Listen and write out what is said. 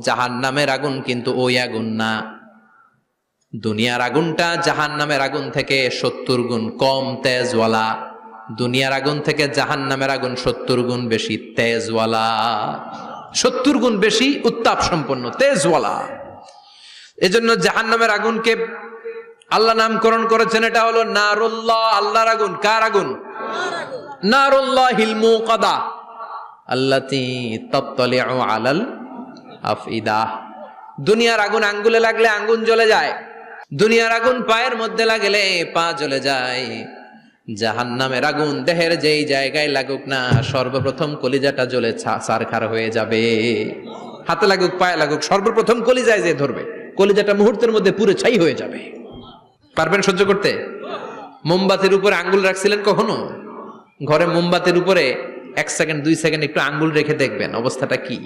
জাহান্নামের আগুন কিন্তু ওই আগুন না। দুনিয়ার আগুনটা জাহান্নামের আগুন থেকে 70 গুণ কম তেজওয়ালা। দুনিয়ার আগুন থেকে জাহান্নামের আগুন 70 গুণ বেশি তেজওয়ালা, 70 গুণ বেশি উত্তাপ সম্পন্ন তেজওয়ালা। এজন্য জাহান্নামের আগুনকে আল্লাহ নামকরণ করেছেন, এটা হলো নারুল্লাহ, আল্লাহর আগুন। কার আগুন? নারুল্লাহিল মুকাদা আল্লাতী তাত্তালিউ আলাল আফইদা। দুনিয়ার আগুন আঙ্গুলে লাগলে আঙ্গুল জ্বলে যায়, দুনিয়ার আগুন পায়ের মধ্যে লাগলে পা জ্বলে যায়। জাহান্নামের আগুন দেহের যেই জায়গায় লাগুক না, সর্বপ্রথম কলিজাটা জ্বলে ছারখার হয়ে যাবে। হাতে লাগুক পায়ে লাগুক, সর্বপ্রথম কলিজায় যে ধরবে, কলিজাটা মুহূর্তের মধ্যে পুরো ছাই হয়ে যাবে। পারবেন সহ্য করতে? মোমবাতির উপরে আঙ্গুল রাখছিলেন কখনো? ঘরে মোমবাতির উপরে 1 সেকেন্ড 2 সেকেন্ড একটু আঙ্গুল রেখে দেখবেন অবস্থাটা কি।